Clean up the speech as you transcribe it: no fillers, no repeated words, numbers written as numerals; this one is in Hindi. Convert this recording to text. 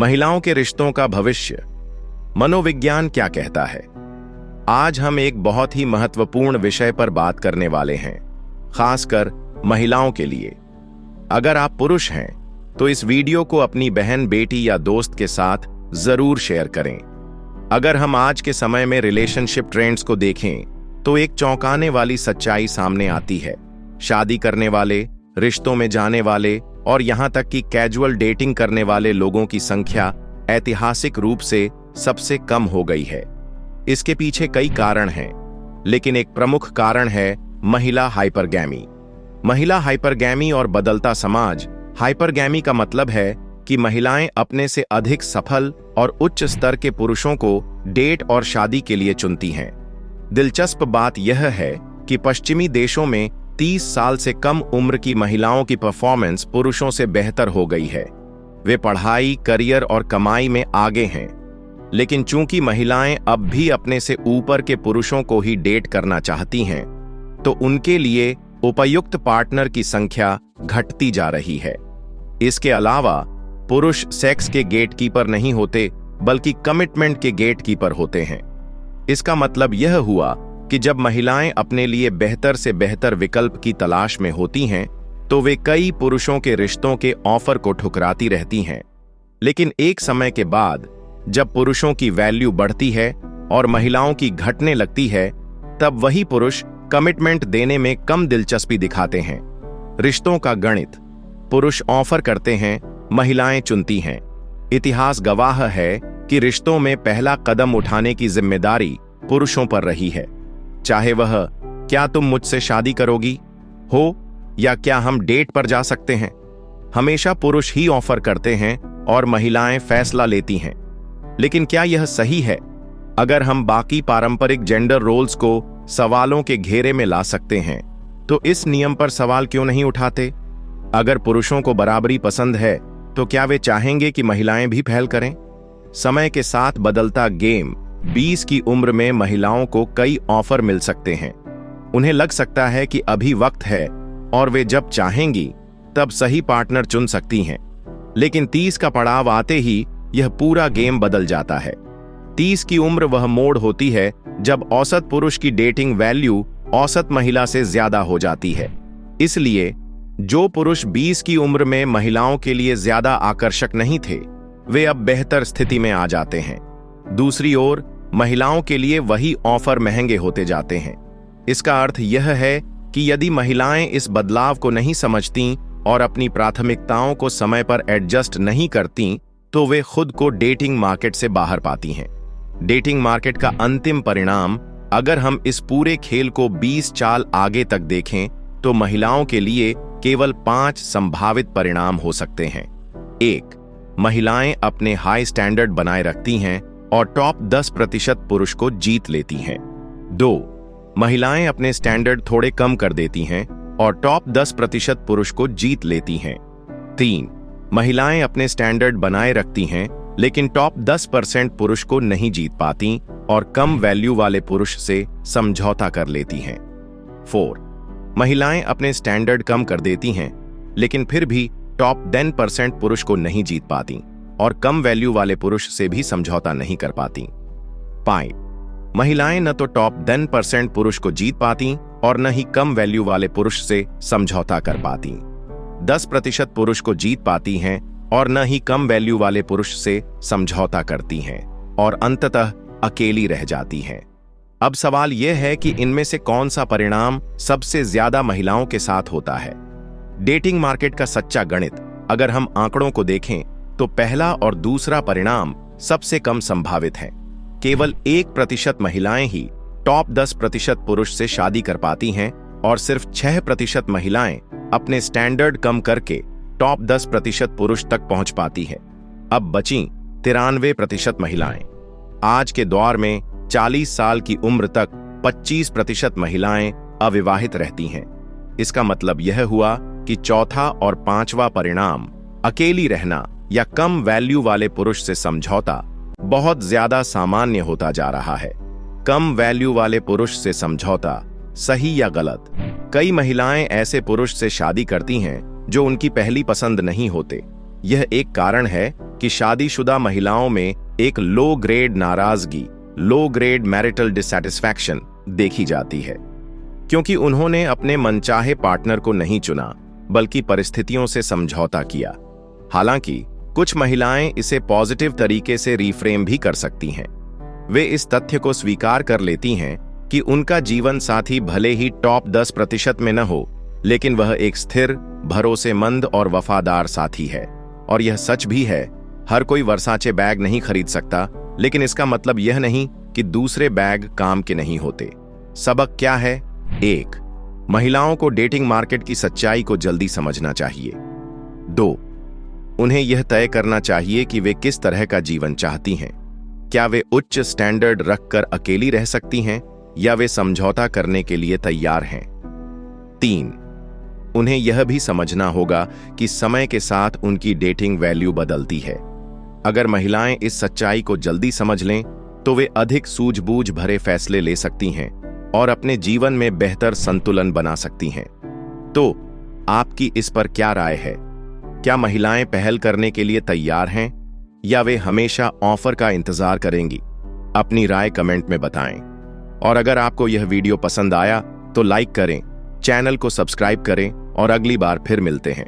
महिलाओं के रिश्तों का भविष्य, मनोविज्ञान क्या कहता है। आज हम एक बहुत ही महत्वपूर्ण विषय पर बात करने वाले हैं, खासकर महिलाओं के लिए। अगर आप पुरुष हैं तो इस वीडियो को अपनी बहन, बेटी या दोस्त के साथ जरूर शेयर करें। अगर हम आज के समय में रिलेशनशिप ट्रेंड्स को देखें तो एक चौंकाने वाली सच्चाई सामने आती है। शादी करने वाले, रिश्तों में जाने वाले और यहां तक कि कैजुअल डेटिंग करने वाले लोगों की संख्या ऐतिहासिक रूप से सबसे कम हो गई है। इसके पीछे कई कारण हैं, लेकिन एक प्रमुख कारण है महिला हाइपरगैमी। महिला हाइपरगैमी और बदलता समाज। हाइपरगैमी का मतलब है कि महिलाएं अपने से अधिक सफल और उच्च स्तर के पुरुषों को डेट और शादी के लिए चुनती हैं। दिलचस्प बात यह है कि पश्चिमी देशों में 30 साल से कम उम्र की महिलाओं की परफॉर्मेंस पुरुषों से बेहतर हो गई है। वे पढ़ाई, करियर और कमाई में आगे हैं। लेकिन चूंकि महिलाएं अब भी अपने से ऊपर के पुरुषों को ही डेट करना चाहती हैं, तो उनके लिए उपयुक्त पार्टनर की संख्या घटती जा रही है। इसके अलावा पुरुष सेक्स के गेटकीपर नहीं होते, बल्कि कमिटमेंट के गेटकीपर होते हैं। इसका मतलब यह हुआ कि जब महिलाएं अपने लिए बेहतर से बेहतर विकल्प की तलाश में होती हैं, तो वे कई पुरुषों के रिश्तों के ऑफर को ठुकराती रहती हैं। लेकिन एक समय के बाद जब पुरुषों की वैल्यू बढ़ती है और महिलाओं की घटने लगती है, तब वही पुरुष कमिटमेंट देने में कम दिलचस्पी दिखाते हैं। रिश्तों का गणित। पुरुष ऑफर करते हैं, महिलाएं चुनती हैं। इतिहास गवाह है कि रिश्तों में पहला कदम उठाने की जिम्मेदारी पुरुषों पर रही है। चाहे वह क्या तुम मुझसे शादी करोगी हो या क्या हम डेट पर जा सकते हैं, हमेशा पुरुष ही ऑफर करते हैं और महिलाएं फैसला लेती हैं। लेकिन क्या यह सही है? अगर हम बाकी पारंपरिक जेंडर रोल्स को सवालों के घेरे में ला सकते हैं, तो इस नियम पर सवाल क्यों नहीं उठाते? अगर पुरुषों को बराबरी पसंद है, तो क्या वे चाहेंगे कि महिलाएं भी पहल करें? समय के साथ बदलता गेम। 20 की उम्र में महिलाओं को कई ऑफर मिल सकते हैं। उन्हें लग सकता है कि अभी वक्त है और वे जब चाहेंगी तब सही पार्टनर चुन सकती हैं। लेकिन 30 का पड़ाव आते ही यह पूरा गेम बदल जाता है। 30 की उम्र वह मोड़ होती है जब औसत पुरुष की डेटिंग वैल्यू औसत महिला से ज्यादा हो जाती है। इसलिए जो पुरुष 20 की उम्र में महिलाओं के लिए ज्यादा आकर्षक नहीं थे, वे अब बेहतर स्थिति में आ जाते हैं। दूसरी ओर महिलाओं के लिए वही ऑफर महंगे होते जाते हैं। इसका अर्थ यह है कि यदि महिलाएं इस बदलाव को नहीं समझती और अपनी प्राथमिकताओं को समय पर एडजस्ट नहीं करती, तो वे खुद को डेटिंग मार्केट से बाहर पाती हैं। डेटिंग मार्केट का अंतिम परिणाम, अगर हम इस पूरे खेल को 20 चाल आगे तक देखें, तो महिलाओं के लिए केवल 5 संभावित परिणाम हो सकते हैं। 1. महिलाएं अपने हाई स्टैंडर्ड बनाए रखती हैं और टॉप 10% पुरुष को जीत लेती हैं। 2. महिलाएं अपने स्टैंडर्ड थोड़े कम कर देती हैं और टॉप 10% पुरुष को जीत लेती हैं। 3. महिलाएं अपने स्टैंडर्ड बनाए रखती हैं, लेकिन टॉप 10% पुरुष को नहीं जीत पाती और कम वैल्यू वाले पुरुष से समझौता कर लेती हैं। 4. महिलाएं अपने स्टैंडर्ड कम कर देती हैं, लेकिन फिर भी टॉप 10% पुरुष को नहीं जीत पाती और कम वैल्यू वाले पुरुष से भी समझौता नहीं कर पाती। 5. महिलाएं न तो टॉप 10% पुरुष को जीत पाती और न ही कम वैल्यू वाले पुरुष से समझौता कर पाती। 10% पुरुष को जीत पाती हैं और न ही कम वैल्यू वाले पुरुष से समझौता करती हैं और अंततः अकेली रह जाती हैं। अब सवाल यह है कि इनमें से कौन सा परिणाम सबसे ज्यादा महिलाओं के साथ होता है। डेटिंग मार्केट का सच्चा गणित। अगर हम आंकड़ों को देखें तो पहला और दूसरा परिणाम सबसे कम संभावित है। केवल 1% महिलाएं ही टॉप 10% पुरुष से शादी कर पाती हैं और सिर्फ 6% महिलाएं अपने स्टैंडर्ड कम करके टॉप 10% पुरुष तक पहुंच पाती है। अब बची 93% महिलाएं। आज के दौर में 40 साल की उम्र तक 25% महिलाएं अविवाहित रहती हैं। इसका मतलब यह हुआ कि चौथा और पांचवा परिणाम, अकेली रहना या कम वैल्यू वाले पुरुष से समझौता, बहुत ज्यादा सामान्य होता जा रहा है। कम वैल्यू वाले पुरुष से समझौता, सही या गलत? कई महिलाएं ऐसे पुरुष से शादी करती हैं जो उनकी पहली पसंद नहीं होते। यह एक कारण है कि शादीशुदा महिलाओं में एक लो ग्रेड नाराजगी, लो ग्रेड मैरिटल डिसैटिस्फैक्शन देखी जाती है, क्योंकि उन्होंने अपने मनचाहे पार्टनर को नहीं चुना बल्कि परिस्थितियों से समझौता किया। हालांकि कुछ महिलाएं इसे पॉजिटिव तरीके से रिफ्रेम भी कर सकती हैं। वे इस तथ्य को स्वीकार कर लेती हैं कि उनका जीवन साथी भले ही टॉप 10% में न हो, लेकिन वह एक स्थिर, भरोसेमंद और वफादार साथी है। और यह सच भी है, हर कोई वर्साचे बैग नहीं खरीद सकता, लेकिन इसका मतलब यह नहीं कि दूसरे बैग काम के नहीं होते। सबक क्या है? 1. महिलाओं को डेटिंग मार्केट की सच्चाई को जल्दी समझना चाहिए। 2. उन्हें यह तय करना चाहिए कि वे किस तरह का जीवन चाहती हैं। क्या वे उच्च स्टैंडर्ड रखकर अकेली रह सकती हैं या वे समझौता करने के लिए तैयार हैं। 3. उन्हें यह भी समझना होगा कि समय के साथ उनकी डेटिंग वैल्यू बदलती है। अगर महिलाएं इस सच्चाई को जल्दी समझ लें तो वे अधिक सूझबूझ भरे फैसले ले सकती हैं और अपने जीवन में बेहतर संतुलन बना सकती हैं। तो आपकी इस पर क्या राय है? क्या महिलाएं पहल करने के लिए तैयार हैं या वे हमेशा ऑफर का इंतजार करेंगी? अपनी राय कमेंट में बताएं। और अगर आपको यह वीडियो पसंद आया तो लाइक करें, चैनल को सब्सक्राइब करें और अगली बार फिर मिलते हैं।